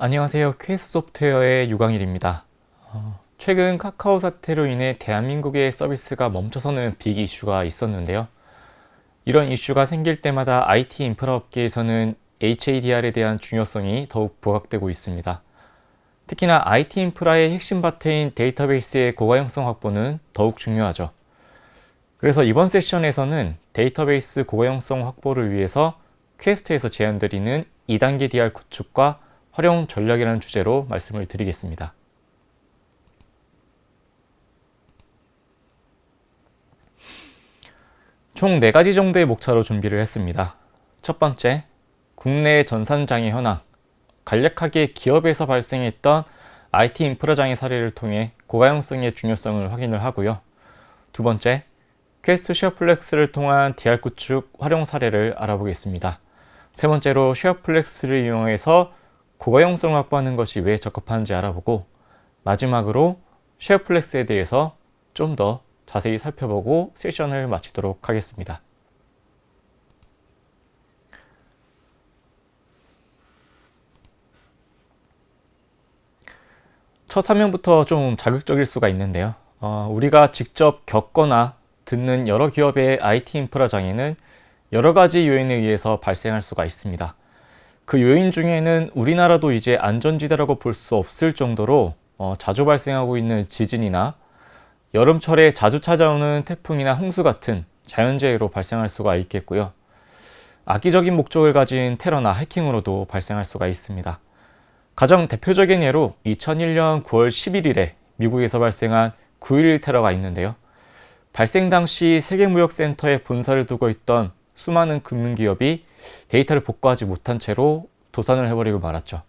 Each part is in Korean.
안녕하세요. 퀘스트 소프트웨어의 유광일입니다. 최근 카카오 사태로 인해 대한민국의 서비스가 멈춰서는 빅 이슈가 있었는데요. 이런 이슈가 생길 때마다 IT 인프라 업계에서는 HADR에 대한 중요성이 더욱 부각되고 있습니다. 특히나 IT 인프라의 핵심 바트인 데이터베이스의 고가형성 확보는 더욱 중요하죠. 그래서 이번 세션에서는 데이터베이스 고가형성 확보를 위해서 퀘스트에서 제안드리는 2단계 DR 구축과 활용 전략이라는 주제로 말씀을 드리겠습니다. 총 4가지 정도의 목차로 준비를 했습니다. 첫 번째, 국내 전산장애 현황, 간략하게 기업에서 발생했던 IT 인프라 장애 사례를 통해 고가형성의 중요성을 확인을 하고요. 두 번째, 퀘스트 쉐어플렉스를 통한 DR 구축 활용 사례를 알아보겠습니다. 세 번째로 쉐어플렉스를 이용해서 고가형성을 확보하는 것이 왜 적합한지 알아보고, 마지막으로 쉐어플렉스에 대해서 좀 더 자세히 살펴보고 세션을 마치도록 하겠습니다. 첫 화면부터 좀 자극적일 수가 있는데요. 우리가 직접 겪거나 듣는 여러 기업의 IT 인프라 장애는 여러 가지 요인에 의해서 발생할 수가 있습니다. 그 요인 중에는 우리나라도 이제 안전지대라고 볼 수 없을 정도로 자주 발생하고 있는 지진이나 여름철에 자주 찾아오는 태풍이나 홍수 같은 자연재해로 발생할 수가 있겠고요. 악의적인 목적을 가진 테러나 해킹으로도 발생할 수가 있습니다. 가장 대표적인 예로 2001년 9월 11일에 미국에서 발생한 9.11 테러가 있는데요. 발생 당시 세계무역센터에 본사를 두고 있던 수많은 금융기업이 데이터를 복구하지 못한 채로 도산을 해버리고 말았죠.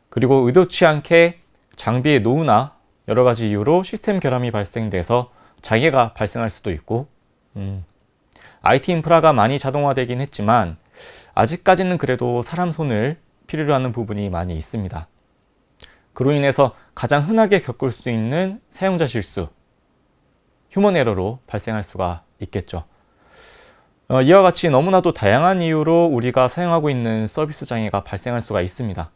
그리고 의도치 않게 장비의 노후나 여러 가지 이유로 시스템 결함이 발생돼서 장애가 발생할 수도 있고, IT 인프라가 많이 자동화되긴 했지만 아직까지는 그래도 사람 손을 필요로 하는 부분이 많이 있습니다. 그로 인해서 가장 흔하게 겪을 수 있는 사용자 실수, 휴먼 에러로 발생할 수가 있겠죠. 이와 같이 너무나도 다양한 이유로 우리가 사용하고 있는 서비스 장애가 발생할 수가 있습니다.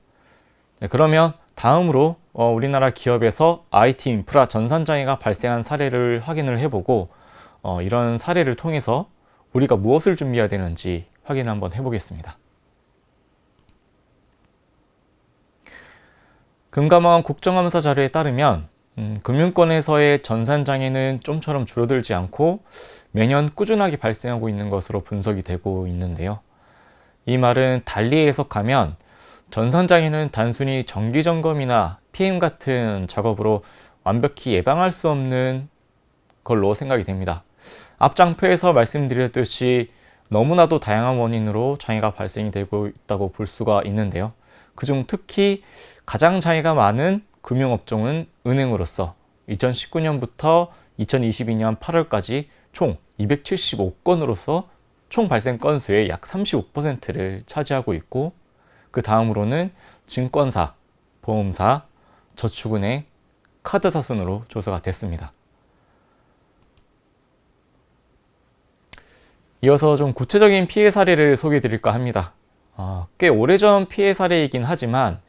그러면 다음으로 우리나라 기업에서 IT 인프라 전산 장애가 발생한 사례를 확인을 해보고 이런 사례를 통해서 우리가 무엇을 준비해야 되는지 확인을 한번 해보겠습니다. 금감원 국정감사 자료에 따르면 금융권에서의 전산 장애는 좀처럼 줄어들지 않고 매년 꾸준하게 발생하고 있는 것으로 분석이 되고 있는데요. 이 말은 달리 해석하면 전산 장애는 단순히 정기 점검이나 PM 같은 작업으로 완벽히 예방할 수 없는 걸로 생각이 됩니다. 앞장표에서 말씀드렸듯이 너무나도 다양한 원인으로 장애가 발생이 되고 있다고 볼 수가 있는데요. 그중 특히 가장 장애가 많은 금융업종은 은행으로서 2019년부터 2022년 8월까지 총 275건으로서 총 발생 건수의 약 35%를 차지하고 있고, 그 다음으로는 증권사, 보험사, 저축은행, 카드사 순으로 조사가 됐습니다. 이어서 좀 구체적인 피해 사례를 소개해 드릴까 합니다. 꽤 오래전 피해 사례이긴 하지만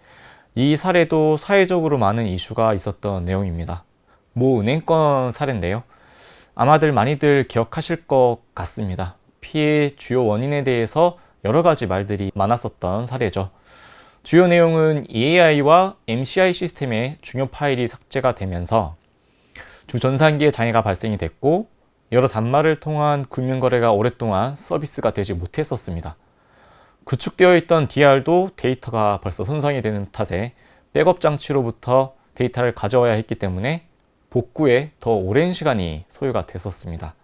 이 사례도 사회적으로 많은 이슈가 있었던 내용입니다. 모 은행권 사례인데요. 아마들 많이들 기억하실 것 같습니다. 피해 주요 원인에 대해서 여러 가지 말들이 많았었던 사례죠. 주요 내용은 EAI와 MCI 시스템의 중요 파일이 삭제가 되면서 주전산기에 장애가 발생이 됐고, 여러 단말을 통한 금융거래가 오랫동안 서비스가 되지 못했었습니다. 구축되어 있던 DR도 데이터가 벌써 손상이 되는 탓에 백업 장치로부터 데이터를 가져와야 했기 때문에 복구에 더 오랜 시간이 소요가 됐었습니다.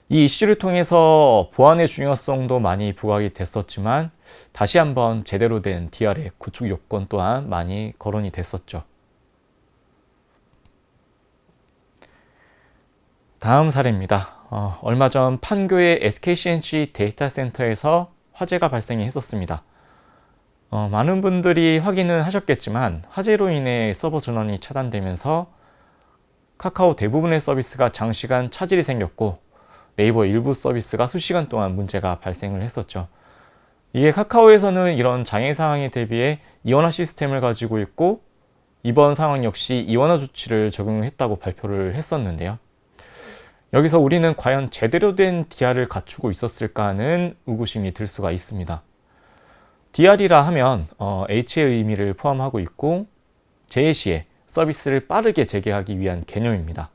이 이슈를 통해서 보안의 중요성도 많이 부각이 됐었지만 다시 한번 제대로 된 DR의 구축 요건 또한 많이 거론이 됐었죠. 다음 사례입니다. 얼마 전 판교의 SKCNC 데이터 센터에서 화재가 발생이 했었습니다. 많은 분들이 확인은 하셨겠지만 화재로 인해 서버 전원이 차단되면서 카카오 대부분의 서비스가 장시간 차질이 생겼고, 네이버 일부 서비스가 수시간 동안 문제가 발생을 했었죠. 이게 카카오에서는 이런 장애 상황에 대비해 이원화 시스템을 가지고 있고 이번 상황 역시 이원화 조치를 적용했다고 발표를 했었는데요. 여기서 우리는 과연 제대로 된 DR을 갖추고 있었을까 하는 의구심이 들 수가 있습니다. DR이라 하면 H의 의미를 포함하고 있고 제시에 서비스를 빠르게 재개하기 위한 개념입니다.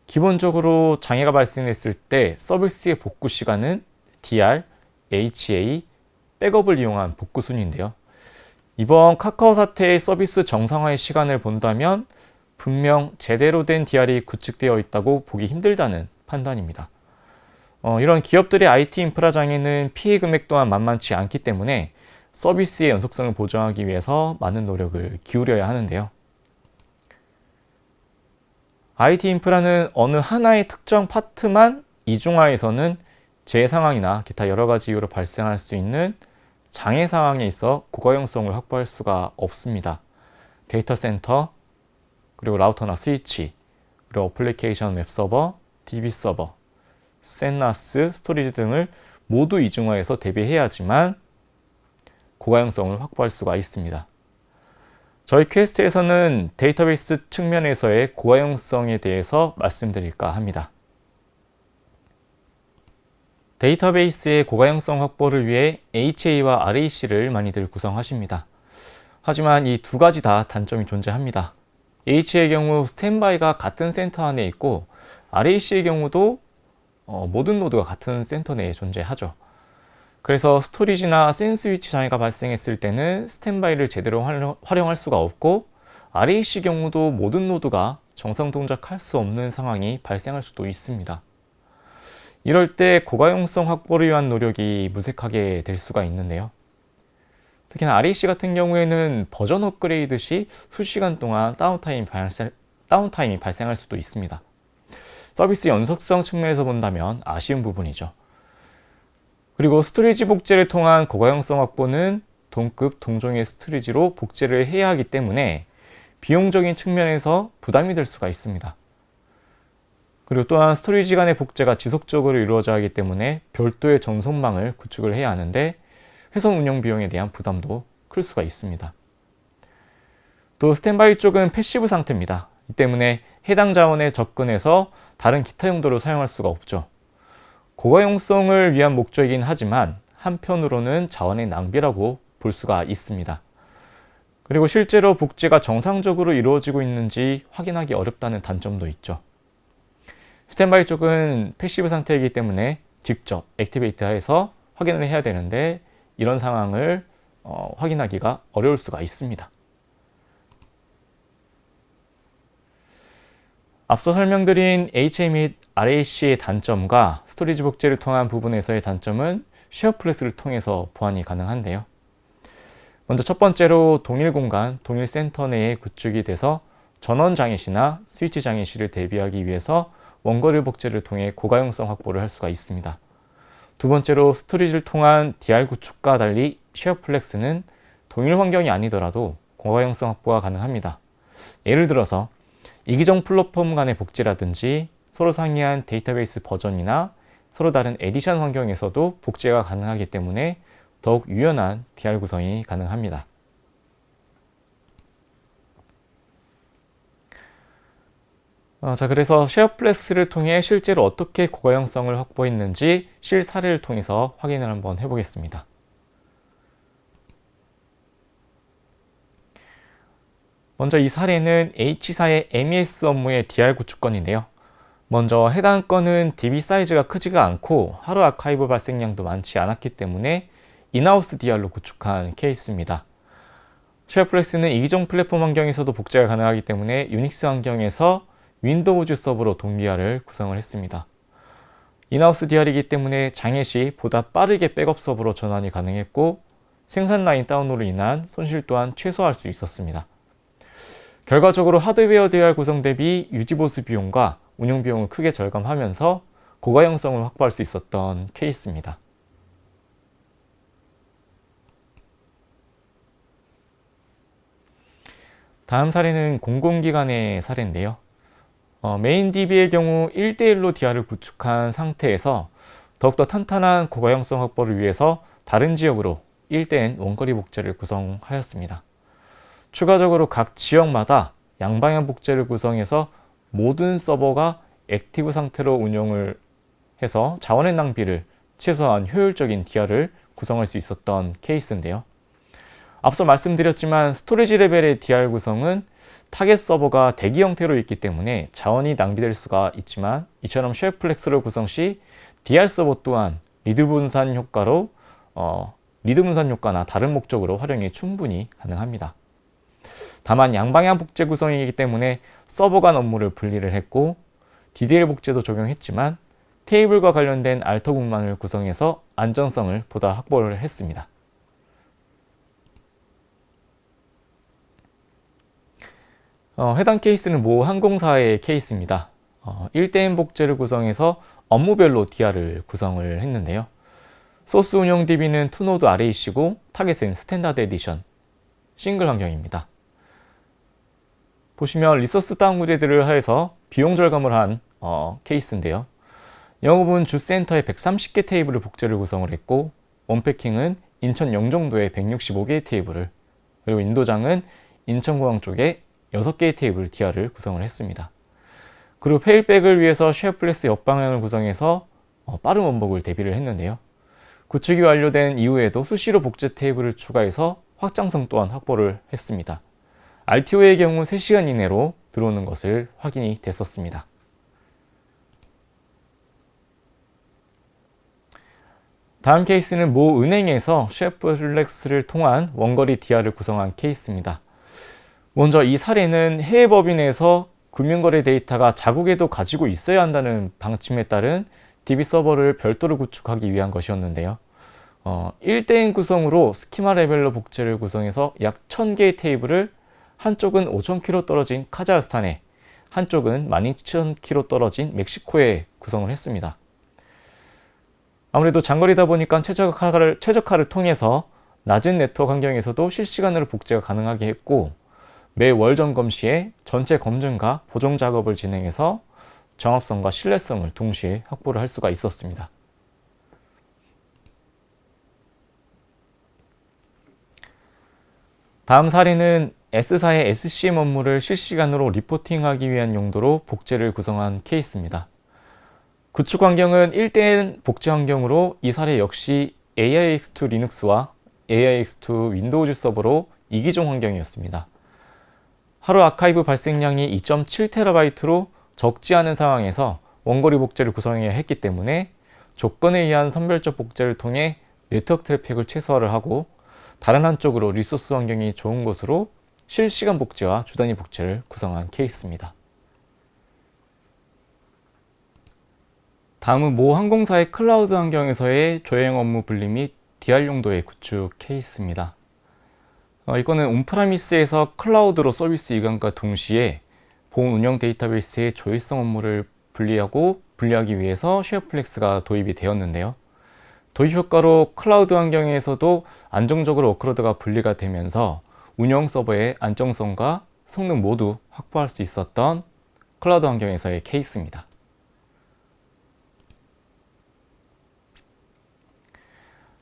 기본적으로 장애가 발생했을 때 서비스의 복구 시간은 DR, HA, 백업을 이용한 복구 순인데요. 이번 카카오 사태의 서비스 정상화의 시간을 본다면 분명 제대로 된 DR이 구축되어 있다고 보기 힘들다는 판단입니다. 이런 기업들의 IT 인프라 장애는 피해 금액 또한 만만치 않기 때문에 서비스의 연속성을 보장하기 위해서 많은 노력을 기울여야 하는데요. IT 인프라는 어느 하나의 특정 파트만 이중화해서는 재해 상황이나 기타 여러 가지 이유로 발생할 수 있는 장애 상황에 있어 고가용성을 확보할 수가 없습니다. 데이터 센터, 그리고 라우터나 스위치, 그리고 어플리케이션 웹 서버, DB 서버, 샌나스, 스토리지 등을 모두 이중화해서 대비해야지만 고가용성을 확보할 수가 있습니다. 저희 퀘스트에서는 데이터베이스 측면에서의 고가용성에 대해서 말씀드릴까 합니다. 데이터베이스의 고가용성 확보를 위해 HA와 RAC를 많이들 구성하십니다. 하지만 이 두 가지 다 단점이 존재합니다. HA의 경우 스탠바이가 같은 센터 안에 있고 RAC의 경우도 모든 노드가 같은 센터 내에 존재하죠. 그래서 스토리지나 샌스위치 장애가 발생했을 때는 스탠바이를 제대로 활용할 수가 없고 RAC 경우도 모든 노드가 정상 동작할 수 없는 상황이 발생할 수도 있습니다. 이럴 때 고가용성 확보를 위한 노력이 무색하게 될 수가 있는데요. 특히나 RAC 같은 경우에는 버전 업그레이드 시 수시간 동안 다운타임이 발생할 수도 있습니다. 서비스 연속성 측면에서 본다면 아쉬운 부분이죠. 그리고 스토리지 복제를 통한 고가용성 확보는 동급 동종의 스토리지로 복제를 해야 하기 때문에 비용적인 측면에서 부담이 될 수가 있습니다. 그리고 또한 스토리지 간의 복제가 지속적으로 이루어져야 하기 때문에 별도의 전송망을 구축을 해야 하는데 회선 운영 비용에 대한 부담도 클 수가 있습니다. 또 스탠바이 쪽은 패시브 상태입니다. 이 때문에 해당 자원에 접근해서 다른 기타 용도로 사용할 수가 없죠. 고가용성을 위한 목적이긴 하지만 한편으로는 자원의 낭비라고 볼 수가 있습니다. 그리고 실제로 복제가 정상적으로 이루어지고 있는지 확인하기 어렵다는 단점도 있죠. 스탠바이 쪽은 패시브 상태이기 때문에 직접 액티베이트해서 확인을 해야 되는데 이런 상황을 확인하기가 어려울 수가 있습니다. 앞서 설명드린 HA 및 RAC의 단점과 스토리지 복제를 통한 부분에서의 단점은 쉐어플래스를 통해서 보완이 가능한데요. 먼저 첫 번째로 동일 공간, 동일 센터 내에 구축이 돼서 전원 장애시나 스위치 장애시를 대비하기 위해서 원거리 복제를 통해 고가용성 확보를 할 수가 있습니다. 두 번째로 스토리지를 통한 DR 구축과 달리 쉐어플렉스는 동일 환경이 아니더라도 고가용성 확보가 가능합니다. 예를 들어서 이기종 플랫폼 간의 복제라든지 서로 상이한 데이터베이스 버전이나 서로 다른 에디션 환경에서도 복제가 가능하기 때문에 더욱 유연한 DR 구성이 가능합니다. 그래서 쉐어플렉스를 통해 실제로 어떻게 고가용성을 확보했는지 실사례를 통해서 확인을 한번 해보겠습니다. 먼저 이 사례는 H사의 MES 업무의 DR 구축건인데요. 먼저 해당 건은 DB 사이즈가 크지가 않고 하루 아카이브 발생량도 많지 않았기 때문에 인하우스 DR로 구축한 케이스입니다. 쉐어플렉스는 이기종 플랫폼 환경에서도 복제가 가능하기 때문에 유닉스 환경에서 윈도우즈 서버로 동기화를 구성을 했습니다. 인하우스 DR이기 때문에 장애 시 보다 빠르게 백업 서버로 전환이 가능했고 생산 라인 다운으로 인한 손실 또한 최소화할 수 있었습니다. 결과적으로 하드웨어 DR 구성 대비 유지보수 비용과 운영 비용을 크게 절감하면서 고가용성을 확보할 수 있었던 케이스입니다. 다음 사례는 공공기관의 사례인데요. 메인 DB의 경우 1대1로 DR을 구축한 상태에서 더욱더 탄탄한 고가용성 확보를 위해서 다른 지역으로 1대1 원거리 복제를 구성하였습니다. 추가적으로 각 지역마다 양방향 복제를 구성해서 모든 서버가 액티브 상태로 운영을 해서 자원의 낭비를 최소화한 효율적인 DR을 구성할 수 있었던 케이스인데요. 앞서 말씀드렸지만 스토리지 레벨의 DR 구성은 타겟 서버가 대기 형태로 있기 때문에 자원이 낭비될 수가 있지만 이처럼 쉐어플렉스를 구성 시 DR 서버 또한 리드 분산 효과나 다른 목적으로 활용이 충분히 가능합니다. 다만 양방향 복제 구성이기 때문에 서버 간 업무를 분리를 했고 DDL 복제도 적용했지만 테이블과 관련된 알터분만을 구성해서 안정성을 보다 확보를 했습니다. 해당 케이스는 모 항공사의 케이스입니다. 1대1 복제를 구성해서 업무별로 DR을 구성을 했는데요. 소스 운영 DB는 투노드 RAC고 타겟은 스탠다드 에디션 싱글 환경입니다. 보시면 리소스 다운그레이드를 해서 비용 절감을 한 케이스인데요. 영업은 주 센터에 130개 테이블을 복제를 구성을 했고 언패킹은 인천 영종도에 165개의 테이블을, 그리고 인도장은 인천공항 쪽에 6개의 테이블 DR을 구성을 했습니다. 그리고 페일백을 위해서 쉐어플렉스 옆방향을 구성해서 빠른 원복을 대비를 했는데요. 구축이 완료된 이후에도 수시로 복제 테이블을 추가해서 확장성 또한 확보를 했습니다. RTO의 경우 3시간 이내로 들어오는 것을 확인이 됐었습니다. 다음 케이스는 모 은행에서 쉐어플렉스를 통한 원거리 DR을 구성한 케이스입니다. 먼저 이 사례는 해외 법인에서 금융거래 데이터가 자국에도 가지고 있어야 한다는 방침에 따른 DB 서버를 별도로 구축하기 위한 것이었는데요. 1대1 구성으로 스키마 레벨로 복제를 구성해서 약 1000개의 테이블을 한쪽은 5000km 떨어진 카자흐스탄에, 한쪽은 12000km 떨어진 멕시코에 구성을 했습니다. 아무래도 장거리다 보니까 최적화를 통해서 낮은 네트워크 환경에서도 실시간으로 복제가 가능하게 했고, 매월 점검 시에 전체 검증과 보정 작업을 진행해서 정합성과 신뢰성을 동시에 확보를 할 수가 있었습니다. 다음 사례는 S사의 SCM 업무를 실시간으로 리포팅하기 위한 용도로 복제를 구성한 케이스입니다. 구축 환경은 1대1 복제 환경으로 이 사례 역시 AIX2 리눅스와 AIX2 윈도우즈 서버로 2기종 환경이었습니다. 하루 아카이브 발생량이 2.7TB로 적지 않은 상황에서 원거리 복제를 구성해야 했기 때문에 조건에 의한 선별적 복제를 통해 네트워크 트래픽을 최소화를 하고, 다른 한쪽으로 리소스 환경이 좋은 곳으로 실시간 복제와 주 단위 복제를 구성한 케이스입니다. 다음은 모 항공사의 클라우드 환경에서의 조행 업무 분리 및 DR 용도의 구축 케이스입니다. 이거는 온프라미스에서 클라우드로 서비스 이관과 동시에 본 운영 데이터베이스의 조회성 업무를 분리하기 위해서 쉐어플렉스가 도입이 되었는데요. 도입 효과로 클라우드 환경에서도 안정적으로 워크로드가 분리가 되면서 운영 서버의 안정성과 성능 모두 확보할 수 있었던 클라우드 환경에서의 케이스입니다.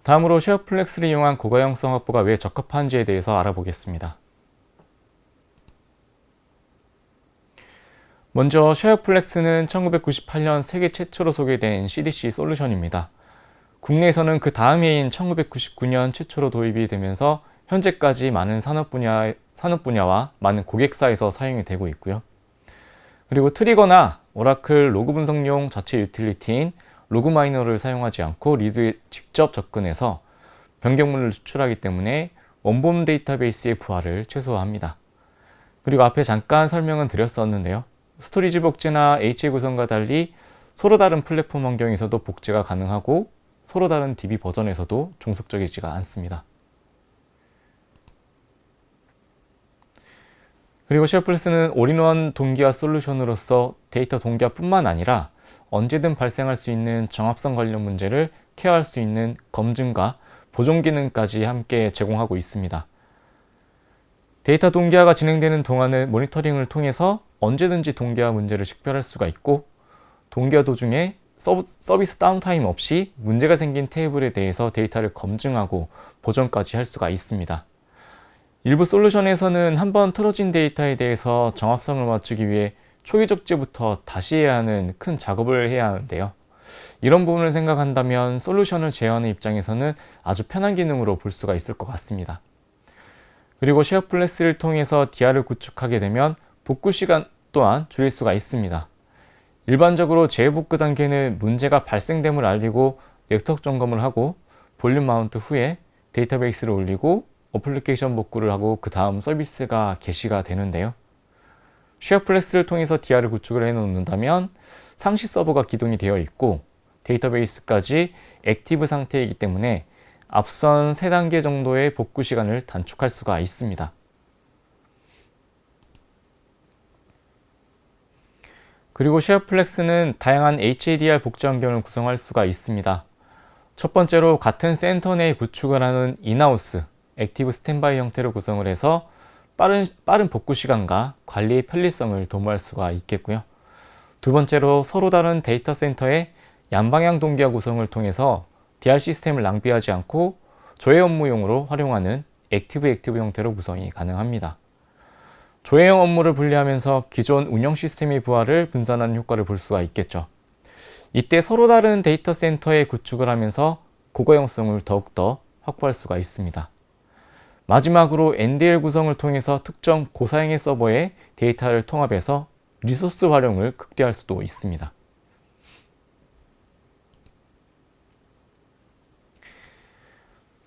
다음으로 쉐어플렉스를 이용한 고가형성 확보가 왜 적합한지에 대해서 알아보겠습니다. 먼저 쉐어플렉스는 1998년 세계 최초로 소개된 CDC 솔루션입니다. 국내에서는 그 다음 해인 1999년 최초로 도입이 되면서 현재까지 많은 산업 분야와 많은 고객사에서 사용이 되고 있고요. 그리고 트리거나 오라클 로그 분석용 자체 유틸리티인 로그마이너를 사용하지 않고 리드에 직접 접근해서 변경물을 추출하기 때문에 원본 데이터베이스의 부하를 최소화합니다. 그리고 앞에 잠깐 설명은 드렸었는데요. 스토리지 복제나 HA 구성과 달리 서로 다른 플랫폼 환경에서도 복제가 가능하고 서로 다른 DB 버전에서도 종속적이지가 않습니다. 그리고 쉐어플렉스는 올인원 동기화 솔루션으로서 데이터 동기화뿐만 아니라 언제든 발생할 수 있는 정합성 관련 문제를 케어할 수 있는 검증과 보존 기능까지 함께 제공하고 있습니다. 데이터 동기화가 진행되는 동안은 모니터링을 통해서 언제든지 동기화 문제를 식별할 수가 있고, 동기화 도중에 서비스 다운타임 없이 문제가 생긴 테이블에 대해서 데이터를 검증하고 보정까지 할 수가 있습니다. 일부 솔루션에서는 한번 틀어진 데이터에 대해서 정합성을 맞추기 위해 초기 적재부터 다시 해야 하는 큰 작업을 해야 하는데요. 이런 부분을 생각한다면 솔루션을 제어하는 입장에서는 아주 편한 기능으로 볼 수가 있을 것 같습니다. 그리고 쉐어플렉스를 통해서 DR을 구축하게 되면 복구 시간 또한 줄일 수가 있습니다. 일반적으로 재복구 단계는 문제가 발생됨을 알리고 네트워크 점검을 하고 볼륨 마운트 후에 데이터베이스를 올리고 어플리케이션 복구를 하고 그 다음 서비스가 개시가 되는데요. 쉐어플렉스를 통해서 DR을 구축을 해 놓는다면 상시 서버가 기동이 되어 있고 데이터베이스까지 액티브 상태이기 때문에 앞선 3단계 정도의 복구 시간을 단축할 수가 있습니다. 그리고 쉐어플렉스는 다양한 HADR 복제 환경을 구성할 수가 있습니다. 첫 번째로 같은 센터 내에 구축을 하는 인하우스, 액티브 스탠바이 형태로 구성을 해서 빠른 복구 시간과 관리의 편리성을 도모할 수가 있겠고요. 두 번째로 서로 다른 데이터 센터의 양방향 동기화 구성을 통해서 DR 시스템을 낭비하지 않고 조회 업무용으로 활용하는 액티브 형태로 구성이 가능합니다. 조회형 업무를 분리하면서 기존 운영 시스템의 부하를 분산하는 효과를 볼 수가 있겠죠. 이때 서로 다른 데이터 센터에 구축을 하면서 고가용성을 더욱더 확보할 수가 있습니다. 마지막으로 NDL 구성을 통해서 특정 고사양의 서버에 데이터를 통합해서 리소스 활용을 극대화할 수도 있습니다.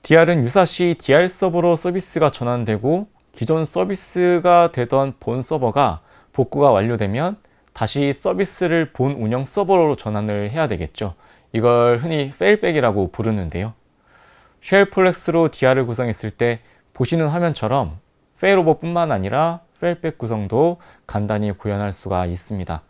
DR은 유사시 DR 서버로 서비스가 전환되고 기존 서비스가 되던 본 서버가 복구가 완료되면 다시 서비스를 본 운영 서버로 전환을 해야 되겠죠. 이걸 흔히 페일백이라고 부르는데요. 쉐어플렉스로 DR을 구성했을 때 보시는 화면처럼 페일오버 뿐만 아니라 페일백 구성도 간단히 구현할 수가 있습니다.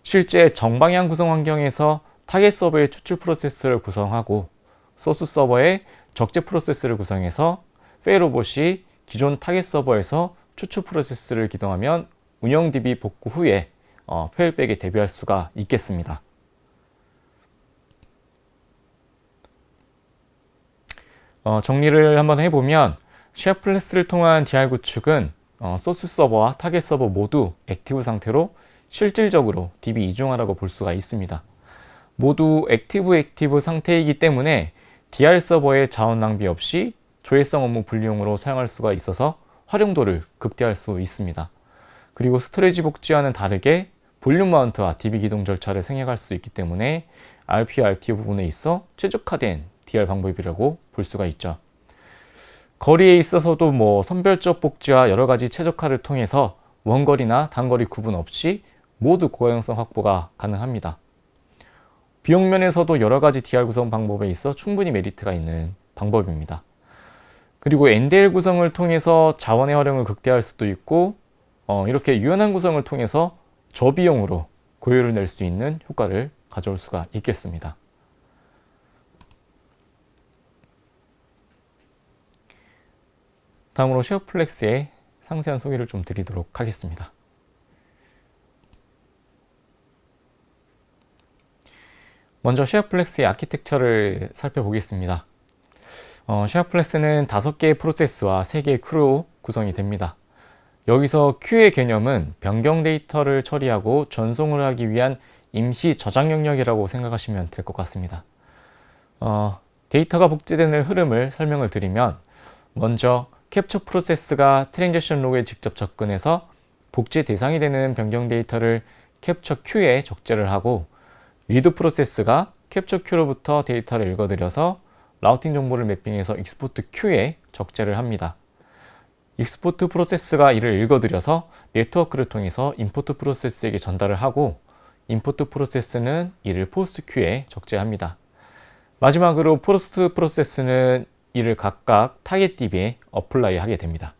실제 정방향 구성 환경에서 타겟 서버의 추출 프로세스를 구성하고 소스 서버의 적재 프로세스를 구성해서 페일오버 시 기존 타겟 서버에서 추출 프로세스를 기동하면 운영 DB 복구 후에 페일백에 대비할 수가 있겠습니다. 정리를 한번 해보면 쉐어플렉스를 통한 DR 구축은 소스 서버와 타겟 서버 모두 액티브 상태로 실질적으로 DB 이중화라고 볼 수가 있습니다. 모두 액티브 상태이기 때문에 DR 서버의 자원 낭비 없이 조회성 업무 분리용으로 사용할 수가 있어서 활용도를 극대화할 수 있습니다. 그리고 스토리지 복제와는 다르게 볼륨 마운트와 DB 기동 절차를 생략할 수 있기 때문에 RP/RT 부분에 있어 최적화된 DR 방법이라고 볼 수가 있죠. 거리에 있어서도 선별적 복제와 여러 가지 최적화를 통해서 원거리나 단거리 구분 없이 모두 고가용성 확보가 가능합니다. 비용 면에서도 여러 가지 DR 구성 방법에 있어 충분히 메리트가 있는 방법입니다. 그리고 NDL 구성을 통해서 자원의 활용을 극대화할 수도 있고 이렇게 유연한 구성을 통해서 저비용으로 고효율을 낼 수 있는 효과를 가져올 수가 있겠습니다. 다음으로 쉐어플렉스의 상세한 소개를 좀 드리도록 하겠습니다. 먼저 쉐어플렉스의 아키텍처를 살펴보겠습니다. 쉐어플렉스는 5개의 프로세스와 3개의 크루로 구성이 됩니다. 여기서 Q의 개념은 변경 데이터를 처리하고 전송을 하기 위한 임시 저장 영역이라고 생각하시면 될 것 같습니다. 데이터가 복제되는 흐름을 설명을 드리면 먼저 캡처 프로세스가 트랜지션 로그에 직접 접근해서 복제 대상이 되는 변경 데이터를 캡처 Q에 적재를 하고 리드 프로세스가 캡처 Q로부터 데이터를 읽어들여서 라우팅 정보를 매핑해서 익스포트 Q에 적재를 합니다. 익스포트 프로세스가 이를 읽어들여서 네트워크를 통해서 임포트 프로세스에게 전달을 하고 임포트 프로세스는 이를 포스트 Q에 적재합니다. 마지막으로 포스트 프로세스는 이를 각각 타겟 DB에 어플라이 하게 됩니다.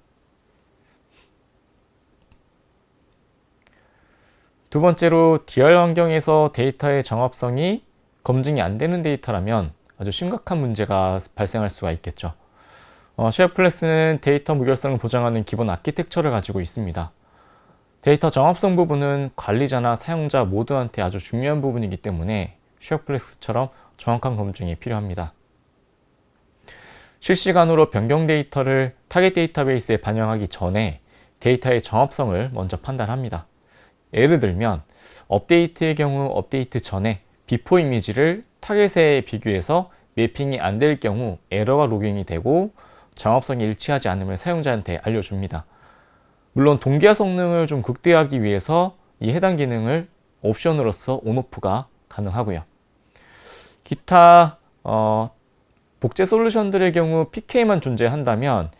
두 번째로 DR 환경에서 데이터의 정합성이 검증이 안 되는 데이터라면 아주 심각한 문제가 발생할 수가 있겠죠. 쉐어플렉스는 데이터 무결성을 보장하는 기본 아키텍처를 가지고 있습니다. 데이터 정합성 부분은 관리자나 사용자 모두한테 아주 중요한 부분이기 때문에 쉐어플렉스처럼 정확한 검증이 필요합니다. 실시간으로 변경 데이터를 타겟 데이터베이스에 반영하기 전에 데이터의 정합성을 먼저 판단합니다. 예를 들면 업데이트의 경우 업데이트 전에 비포 이미지를 타겟에 비교해서 매핑이 안 될 경우 에러가 로깅이 되고 정합성이 일치하지 않음을 사용자한테 알려줍니다. 물론 동기화 성능을 좀 극대화하기 위해서 이 해당 기능을 옵션으로서 온오프가 가능하고요. 기타 복제 솔루션들의 경우 PK만 존재한다면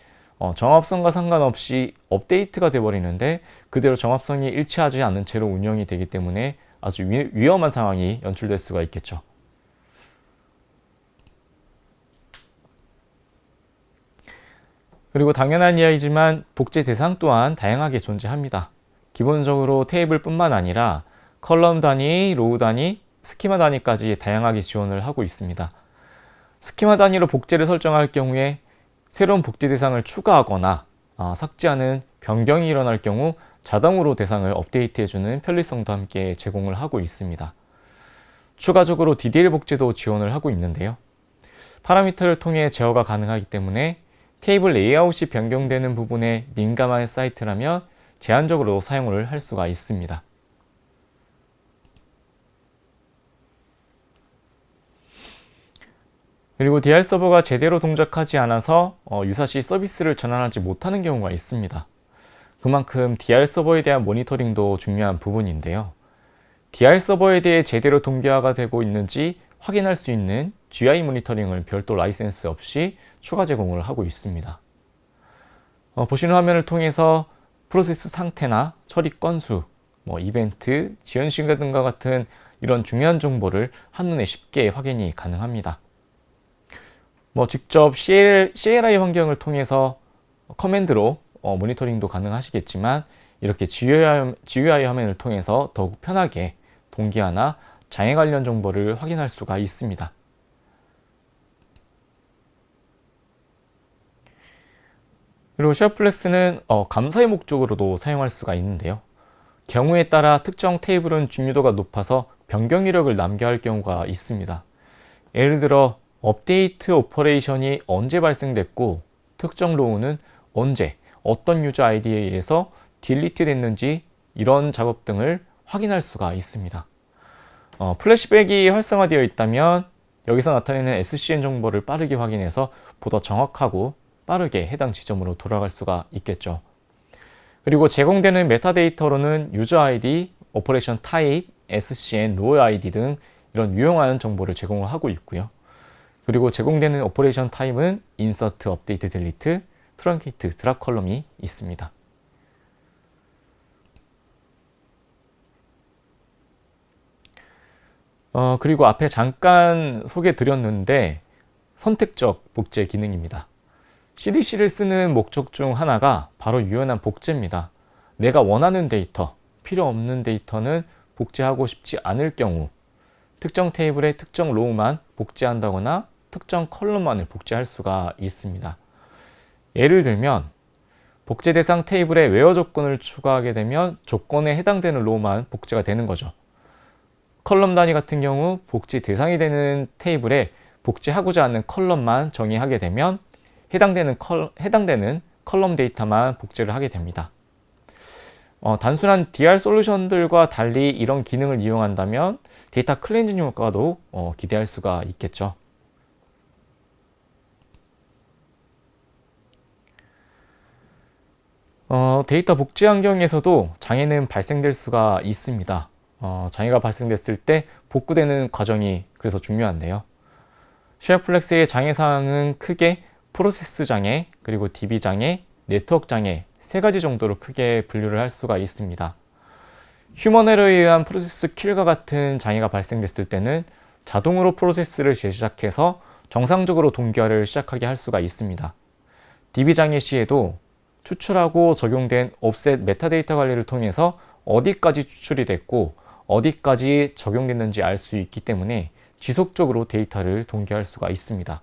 정합성과 상관없이 업데이트가 되어버리는데 그대로 정합성이 일치하지 않는 채로 운영이 되기 때문에 아주 위험한 상황이 연출될 수가 있겠죠. 그리고 당연한 이야기지만 복제 대상 또한 다양하게 존재합니다. 기본적으로 테이블뿐만 아니라 컬럼 단위, 로우 단위, 스키마 단위까지 다양하게 지원을 하고 있습니다. 스키마 단위로 복제를 설정할 경우에 새로운 복제 대상을 추가하거나 삭제하는 변경이 일어날 경우 자동으로 대상을 업데이트해주는 편리성도 함께 제공을 하고 있습니다. 추가적으로 DDL 복제도 지원을 하고 있는데요. 파라미터를 통해 제어가 가능하기 때문에 테이블 레이아웃이 변경되는 부분에 민감한 사이트라면 제한적으로 사용을 할 수가 있습니다. 그리고 DR 서버가 제대로 동작하지 않아서 유사시 서비스를 전환하지 못하는 경우가 있습니다. 그만큼 DR 서버에 대한 모니터링도 중요한 부분인데요. DR 서버에 대해 제대로 동기화가 되고 있는지 확인할 수 있는 GI 모니터링을 별도 라이센스 없이 추가 제공을 하고 있습니다. 보시는 화면을 통해서 프로세스 상태나 처리 건수, 이벤트, 지연 시간 등과 같은 이런 중요한 정보를 한눈에 쉽게 확인이 가능합니다. 직접 CLI 환경을 통해서 커맨드로 모니터링도 가능하시겠지만 이렇게 GUI 화면을 통해서 더욱 편하게 동기화나 장애 관련 정보를 확인할 수가 있습니다. 그리고 쉐어플렉스는 감사의 목적으로도 사용할 수가 있는데요. 경우에 따라 특정 테이블은 중요도가 높아서 변경 이력을 남겨야 할 경우가 있습니다. 예를 들어 업데이트 오퍼레이션이 언제 발생됐고 특정 로우는 언제 어떤 유저 아이디에 의해서 딜리트 됐는지 이런 작업 등을 확인할 수가 있습니다. 플래시백이 활성화되어 있다면 여기서 나타내는 SCN 정보를 빠르게 확인해서 보다 정확하고 빠르게 해당 지점으로 돌아갈 수가 있겠죠. 그리고 제공되는 메타데이터로는 유저 아이디, 오퍼레이션 타입, SCN, 로우 아이디 등 이런 유용한 정보를 제공을 하고 있고요. 그리고 제공되는 오퍼레이션 타입은 인서트, 업데이트, 딜리트, 트렁케이트, 드랍 컬럼이 있습니다. 그리고 앞에 잠깐 소개 드렸는데 선택적 복제 기능입니다. CDC를 쓰는 목적 중 하나가 바로 유연한 복제입니다. 내가 원하는 데이터, 필요 없는 데이터는 복제하고 싶지 않을 경우 특정 테이블의 특정 로우만 복제한다거나 특정 컬럼만을 복제할 수가 있습니다. 예를 들면 복제 대상 테이블에 웨어 조건을 추가하게 되면 조건에 해당되는 로우만 복제가 되는 거죠. 컬럼 단위 같은 경우 복제 대상이 되는 테이블에 복제하고자 하는 컬럼만 정의하게 되면 해당되는 컬럼 데이터만 복제를 하게 됩니다. 단순한 DR 솔루션들과 달리 이런 기능을 이용한다면 데이터 클렌징 효과도 기대할 수가 있겠죠. 데이터 복제 환경에서도 장애는 발생될 수가 있습니다. 장애가 발생됐을 때 복구되는 과정이 그래서 중요한데요. 쉐어플렉스의 장애 사항은 크게 프로세스 장애, 그리고 DB 장애, 네트워크 장애 세 가지 정도로 크게 분류를 할 수가 있습니다. 휴먼 에러에 의한 프로세스 킬과 같은 장애가 발생됐을 때는 자동으로 프로세스를 재시작해서 정상적으로 동기화를 시작하게 할 수가 있습니다. DB 장애 시에도 추출하고 적용된 옵셋 메타데이터 관리를 통해서 어디까지 추출이 됐고 어디까지 적용됐는지 알 수 있기 때문에 지속적으로 데이터를 동기화할 수가 있습니다.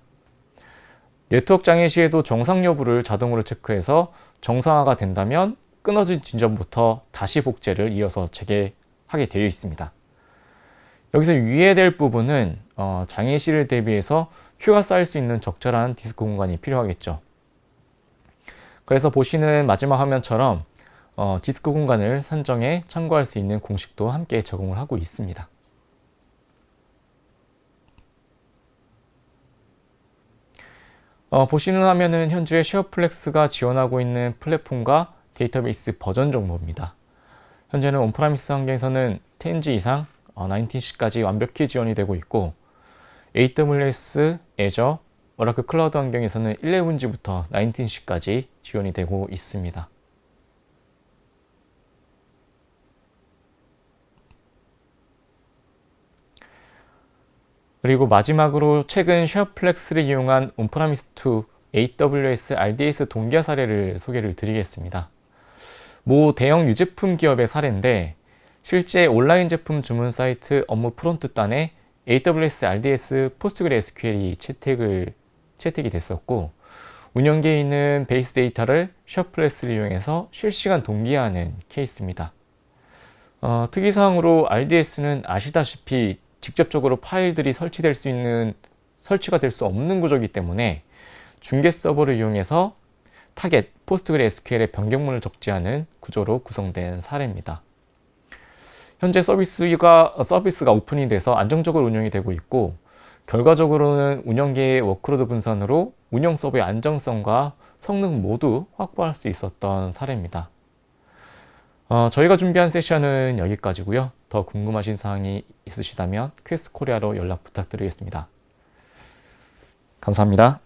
네트워크 장애 시에도 정상 여부를 자동으로 체크해서 정상화가 된다면 끊어진 지점부터 다시 복제를 이어서 재개하게 되어 있습니다. 여기서 유의해야 될 부분은 장애실을 대비해서 큐가 쌓일 수 있는 적절한 디스크 공간이 필요하겠죠. 그래서 보시는 마지막 화면처럼 디스크 공간을 산정해 참고할 수 있는 공식도 함께 제공을 하고 있습니다. 보시는 화면은 현재 쉐어플렉스가 지원하고 있는 플랫폼과 데이터베이스 버전 정보입니다. 현재는 온프라미스 환경에서는 10G 이상 19C까지 완벽히 지원이 되고 있고, AWS, Azure, 오라클 클라우드 환경에서는 11G부터 19C까지 지원이 되고 있습니다. 그리고 마지막으로 최근 쉐어플렉스를 이용한 온프라미스2 AWS RDS 동기화 사례를 소개를 드리겠습니다. 모 대형 유제품 기업의 사례인데, 실제 온라인 제품 주문 사이트 업무 프론트단에 AWS RDS 포스트그레SQL이 채택이 됐었고, 운영계에 있는 베이스 데이터를 쉐어플렉스를 이용해서 실시간 동기화하는 케이스입니다. 특이사항으로 RDS는 아시다시피 직접적으로 파일들이 설치가 될 수 없는 구조이기 때문에 중계 서버를 이용해서 타겟 포스트그레SQL의 변경문을 적재하는 구조로 구성된 사례입니다. 현재 서비스가 오픈이 돼서 안정적으로 운영이 되고 있고, 결과적으로는 운영계의 워크로드 분산으로 운영 서버의 안정성과 성능 모두 확보할 수 있었던 사례입니다. 저희가 준비한 세션은 여기까지고요. 더 궁금하신 사항이 있으시다면 퀘스트 코리아로 연락 부탁드리겠습니다. 감사합니다.